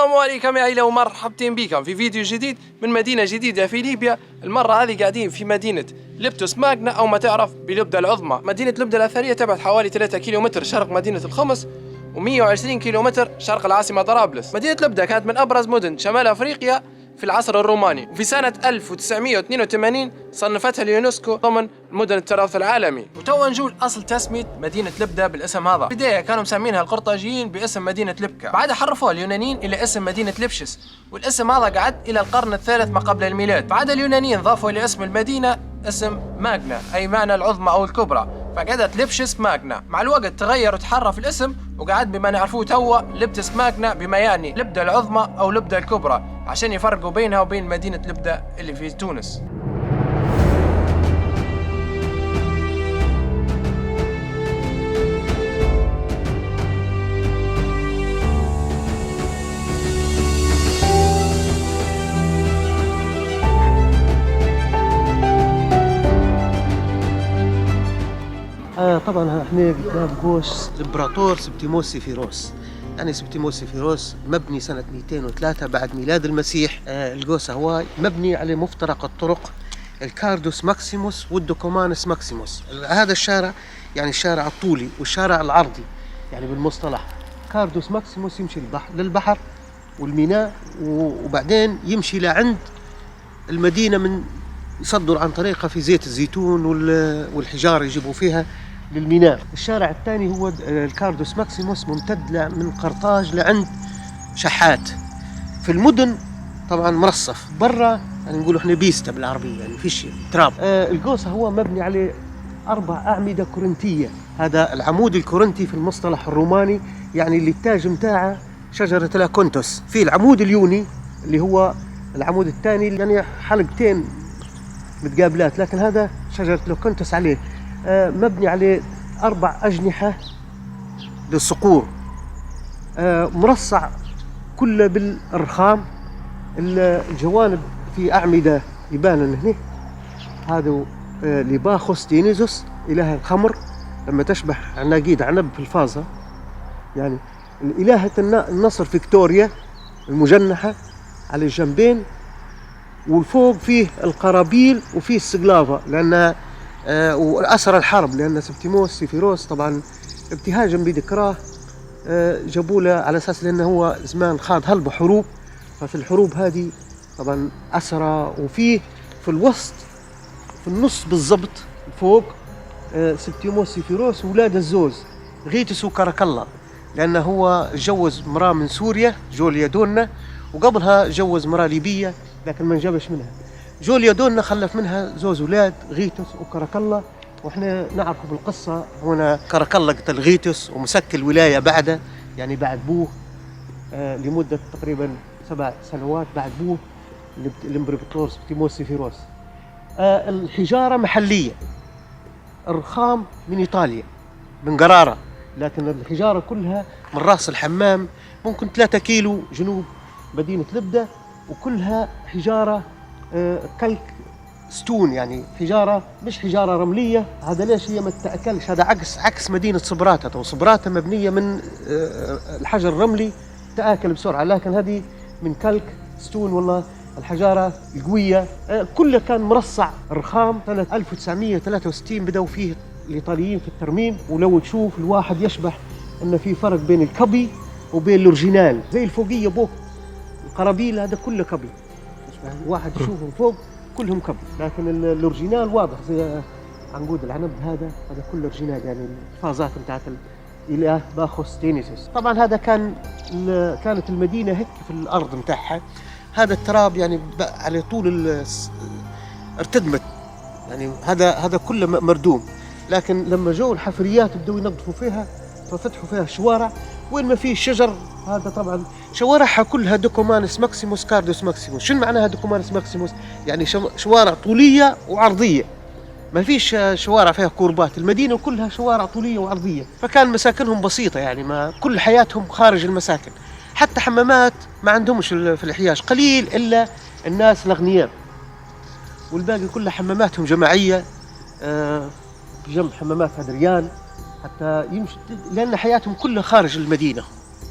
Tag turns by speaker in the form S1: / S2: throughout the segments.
S1: السلام عليكم يا عائلة ومرحبتين بكم في فيديو جديد من مدينة جديدة في ليبيا. المرة هذه قاعدين في مدينة لبتوس ماغنا أو ما تعرف بلبدة العظمى. مدينة لبدة الأثرية تبعد حوالي 3 كيلومتر شرق مدينة الخمس و120 كيلومتر شرق العاصمة طرابلس. مدينة لبدة كانت من أبرز مدن شمال أفريقيا في العصر الروماني، وفي سنة 1982 صنفتها اليونسكو ضمن مدن التراث العالمي. وتوا نجول أصل تسمية مدينة لبدة بالاسم هذا. بداية كانوا مسمينها القرطاجيين باسم مدينة لبكا، بعدها حرفوها اليونانيين إلى اسم مدينة لبشس، والاسم هذا قعد إلى القرن الثالث ما قبل الميلاد. بعد اليونانيين ضافوا إلى اسم المدينة اسم ماغنا أي معنى العظمى أو الكبرى، فقعدت لبشس ماغنا. مع الوقت تغير وتحرف الاسم وقعد بما نعرفوه توا لبتس ماغنا، بما يعني لبدة العظمى أو لبدة الكبرى، عشان يفرقوا بينها وبين مدينة لبدة اللي في تونس.
S2: طبعا احنا قدام قوس الامبراطور سبتيموس سيفيروس. يعني سبتيموس سيفيروس مبني سنة 203 بعد ميلاد المسيح. القوس هو مبني على مفترق الطرق الكاردوس ماكسيموس والدوكومانس ماكسيموس. هذا الشارع يعني الشارع الطولي والشارع العرضي، يعني بالمصطلح كاردوس ماكسيموس يمشي للبحر والميناء، وبعدين يمشي لعند المدينة من يصدر عن طريقها في زيت الزيتون والحجارة يجيبوا فيها للميناء. الشارع الثاني هو الكاردوس ماكسيموس ممتد من قرطاج لعند شحات. في المدن طبعا مرصف، برا يعني نقولوا احنا بيستا بالعربية، يعني فيش تراب. القوس هو مبني عليه 4 أعمدة كورنتية. هذا العمود الكورنتي في المصطلح الروماني يعني اللي التاج متاعه شجرة لاكونتوس. في العمود اليوني اللي هو العمود الثاني يعني حلقتين متقابلات، لكن هذا شجرة لاكونتوس عليه. مبني عليه 4 أجنحة للصقور، مرصع كله بالرخام. الجوانب في أعمدة يبان هنا. هذا ليباخوس دينيزوس إله الخمر، لما تشبه عناقيد عنب في الفازة. يعني الإلهة النصر فيكتوريا المجنحة على الجنبين، والفوق فيه القرابيل وفيه السقلافة، لأن وأسر الحرب، لأن سبتيموس سيفيروس طبعا ابتهاجا بذكراه جابوا له على أساس لأنه هو زمان خاض هلب حروب، ففي الحروب هذه طبعا أسرى. وفيه في الوسط في النص بالضبط فوق سبتيموس سيفيروس ولاد الزوز غيتس وكركلا، لأنه هو جوز مراه من سوريا جوليا دونا، وقبلها جوز مراه ليبية لكن ما نجبش منها. جوليا دونا خلف منها زوز أولاد غيتس وكركلا، واحنا نعرف بالقصة هنا كركلا قتل غيتس ومسك الولاية بعده، يعني بعد بوه لمدة تقريبا 7 سنوات بعد بوه الامبراطور سبتيموس سيفيروس. الحجارة محلية، الرخام من إيطاليا من قرارة، لكن الحجارة كلها من راس الحمام، ممكن 3 كيلو جنوب مدينة لبدة، وكلها حجارة كلك ستون، يعني حجارة مش حجارة رملية. هذا ليش هي ما تتأكلش؟ هذا عكس مدينة صبراتة. وصبراتة مبنية من الحجر الرملي تآكل بسرعة، لكن هذه من كلك ستون، والله الحجارة القوية. كله كان مرصع الرخام. سنة 1963 بدأوا فيه الإيطاليين في الترميم، ولو تشوف الواحد يشبه أن في فرق بين الكبي وبين الأورجينال. زي الفوقية بوك القرابيل هذا كله كبي، واحد يشوفهم فوق كلهم كبي، لكن الأورجينال واضح زي عنقود العنب. هذا كله أورجينال، يعني الفازات بتاعت الإله باخوس دينيسوس. طبعا هذا كانت المدينة هيك في الأرض متاعها. هذا التراب يعني على طول ارتدمت، يعني هذا كله مردوم. لكن لما جو الحفريات بدوا ينظفوا فيها ففتحوا فيها شوارع وين ما فيه شجر. هذا طبعا شوارعها كلها دوكومانس ماكسيموس كاردوس ماكسيموس. شنو معناها دوكومانس ماكسيموس؟ يعني شوارع طولية وعرضية، ما فيش شوارع فيها كوربات. المدينة كلها شوارع طولية وعرضية، فكان مساكنهم بسيطة، يعني ما كل حياتهم خارج المساكن. حتى حمامات ما عندهمش في الحياج قليل إلا الناس الأغنياء، والباقي كلها حماماتهم جماعية جنب حمامات هدريان حتى يمشي، لأن حياتهم كلها خارج المدينة.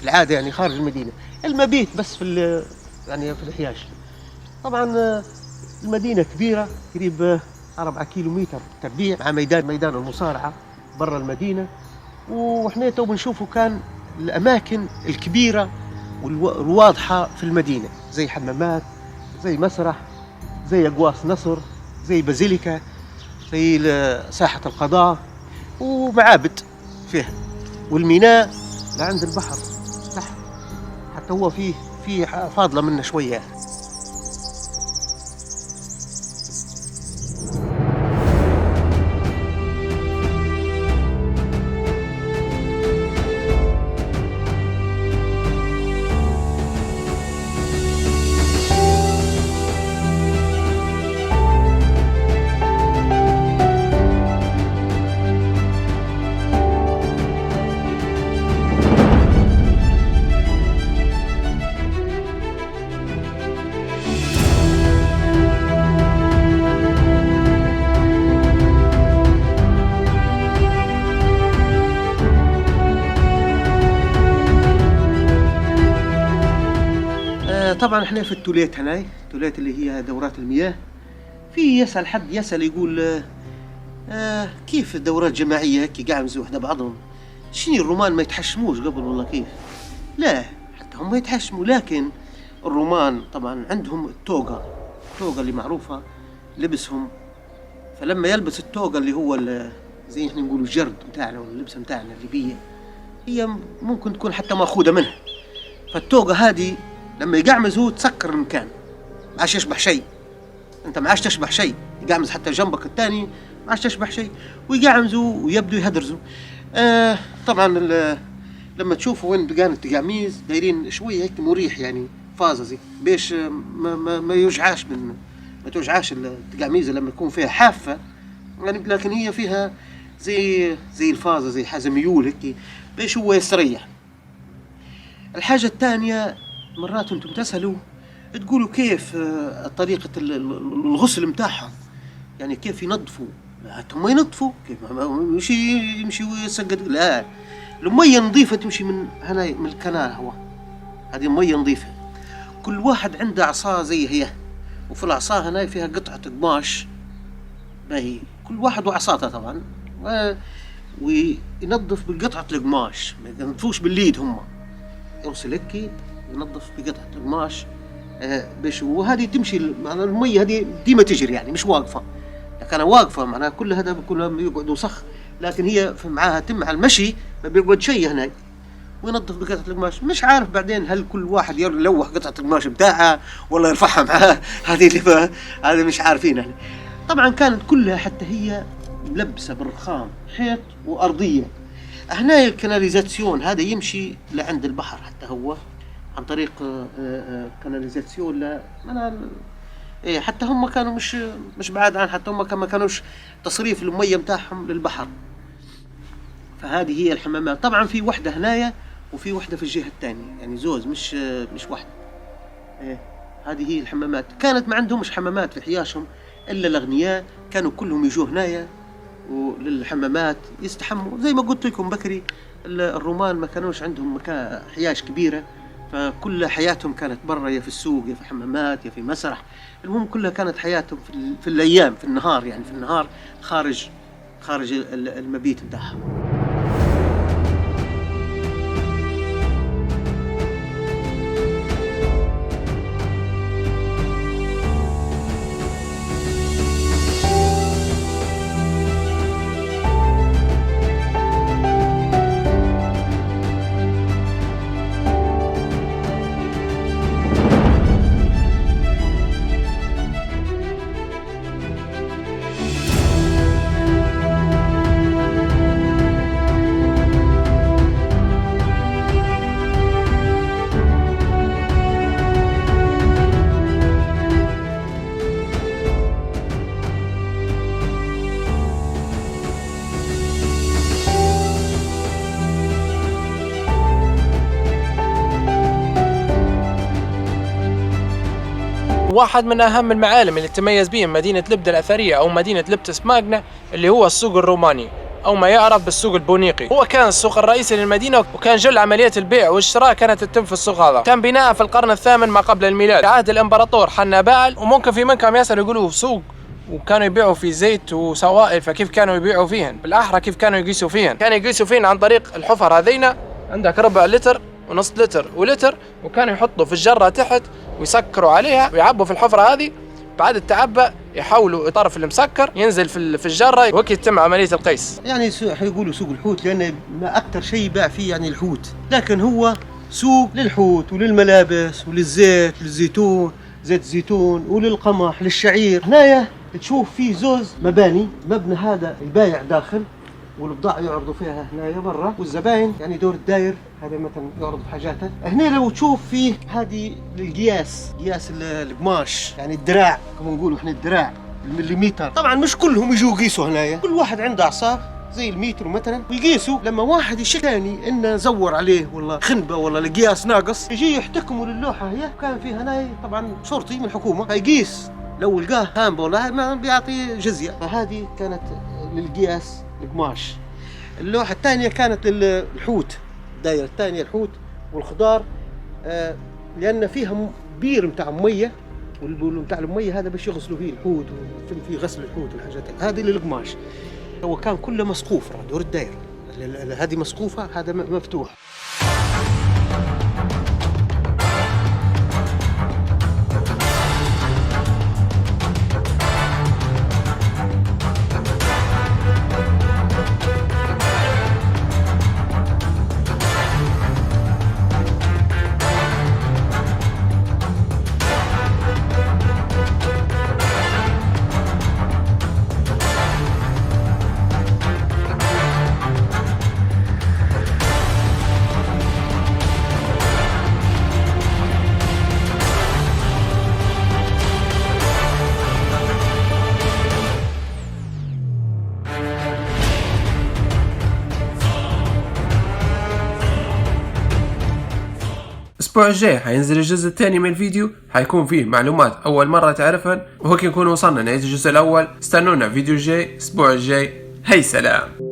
S2: في العاده يعني خارج المدينه، المبيت بس في يعني في الحياش. طبعا المدينه كبيره قريب 4 كيلومتر تربيع، مع ميدان المصارعه برا المدينه. وإحنا تو بنشوفوا كان الأماكن الكبيرة والواضحة في المدينة، زي حمامات، زي مسرح، زي أقواس نصر، زي بازيليكا، زي ساحة القضاء، ومعابد فيها، والميناء لعند البحر تحت، حتى هو فيه فاضلة منه شوية. طبعا احنا في التوليت هناي، التوليت اللي هي دورات المياه. في يسأل حد يقول كيف الدورات جماعية هيك قاعد يمزوا وحده بعضهم، شنو الرومان ما يتحشموش قبل ولا كيف؟ لا، حتى هم يتحشموا، لكن الرومان طبعا عندهم التوغة اللي معروفة لبسهم. فلما يلبس التوغة اللي هو زي احنا نقولوا الجرد بتاعنا ولا اللبسة بتاعنا الليبية، هي ممكن تكون حتى مأخوذة منها. فالتوغة هذه لما يقعمز هو تسكر المكان، ما عادش يشبح شيء، انت ما عادش تشبح شيء، يقعمز حتى جنبك الثاني ما عادش تشبح شيء، ويقعمزوا ويبدو يهدرزوا. طبعا لما تشوفوا وين بقان التقاميز دايرين شويه هيك مريح، يعني فاززي بيش ما يوجعاش ما توجعاش التقاميز لما يكون فيها حافه يعني، لكن هي فيها زي الفازه، زي حاجه ميول هيك بيش هو يستريح. الحاجه الثانيه، مرات انتم تسألوا تقولوا كيف طريقة الغسل متاعهم، يعني كيف ينظفوا؟ هم ينظفوا كيف؟ يمشي ويسقط؟ لا، المية نظيفة تمشي من هنا من الكنال، هو هذه مية نظيفة. كل واحد عنده عصا زي هي، وفي العصا هنا فيها قطعة قماش باهي، كل واحد وعصاته طبعا، وينظف بقطعة القماش، ما ينظفوش باليد، هم يغسل هيك ينظف بقطعة القماش باش، وهذه تمشي معناها المية هذه ديما تجري يعني مش واقفة، لكن واقفة معناها كل هذا كلهم يقعدوا صخ، لكن هي معاها تم على المشي ما بيقعد شيء هناك، وينظف بقطعة القماش. مش عارف بعدين هل كل واحد يلوح قطعة القماش بتاعها ولا يرفعها معاه، هذه مش عارفين يعني. طبعا كانت كلها حتى هي ملبسة بالرخام، حيط وأرضية. هنا الكناليزاسيون هذا يمشي لعند البحر، حتى هو عن طريق كاناليزاسيون حتى هم كانوا مش بعاد عن، حتى هم ما كانوش تصريف المية متاعهم للبحر. فهذه هي الحمامات. طبعا في وحدة هنايا وفي وحدة في الجهة الثانية، يعني زوز مش وحدة. هذه هي الحمامات. كانت ما عندهمش حمامات في حياشهم إلا الأغنياء، كانوا كلهم يجوا هنايا وللحمامات يستحموا. زي ما قلت لكم بكري، الرومان ما كانوش عندهم مكان حياش كبيرة، فكل حياتهم كانت برا، يا في السوق يا في حمامات يا في مسرح. المهم كلها كانت حياتهم في الأيام، في النهار، يعني في النهار خارج المبيت بتاعهم.
S1: واحد من أهم المعالم اللي تميز بهم مدينة لبدة الأثرية أو مدينة لبتس ماغنا اللي هو السوق الروماني. أو ما يعرف بالسوق البونيقي. هو كان السوق الرئيسي للمدينة، وكان جل عمليات البيع والشراء كانت تتم في السوق هذا. تم بناء في القرن الثامن ما قبل الميلاد في عهد الإمبراطور حنبال. وممكن في منكم يسألوا يقولوا سوق وكانوا يبيعوا في زيت وسوائل، فكيف كانوا يبيعوا فيهن؟ بالأحرى كيف كانوا يقيسوا فيهن؟ كانوا يقيسوا فيهن عن طريق الحفر هذينا، عندك ربع لتر ونص لتر ولتر، وكانوا يحطوا في الجرة تحت ويسكروا عليها ويعبوا في الحفرة هذه. بعد التعبى يحولوا الطرف المسكر ينزل في الجرة، وكي يتم عملية القيس.
S2: يعني حيقولوا سوق الحوت لأن ما أكثر شيء يباع فيه يعني الحوت، لكن هو سوق للحوت وللملابس وللزيت، للزيتون، زيت الزيتون، وللقمح، للشعير. هنايا تشوف فيه زوز مباني، مبنى هذا البايع داخل والبضاعة يعرضوا فيها هنايا برا، والزباين يعني دور الداير هذا مثلا يعرض حاجاته. هنا لو تشوف فيه هذه القياس، قياس القماش، يعني الدراع كما نقولوا احنا الدراع المليمتر. طبعا مش كلهم يجوا يقيسوا هنايا، كل واحد عنده عصا زي المتر مثلا ويقيسوا. لما واحد يشك ثاني انه زور عليه والله خنبه والله القياس ناقص، يجي يحتكموا للوحه هي. كان في هنايا طبعا شرطي من الحكومه فيقيس، لو لقاه هامبه ولا ما بيعطي جزيه. فهذه كانت للقياس القماش. اللوحه الثانيه كانت للحوت، الدائره الثانيه الحوت والخضار، لان فيها بير متاع ميه، والمتاع الميه هذا باش يغسلوا فيه الحوت وفي غسل الحوت والحاجات هذه للقماش. هو كان كله مسقوف دور الدائره، هذه مسقوفه هذا مفتوح.
S1: الأسبوع الجاي حينزل الجزء الثاني من الفيديو، حيكون فيه معلومات أول مرة تعرفن، وهيك نكون وصلنا نهاية الجزء الأول. استنونا فيديو الجاي الأسبوع الجاي. هاي سلام.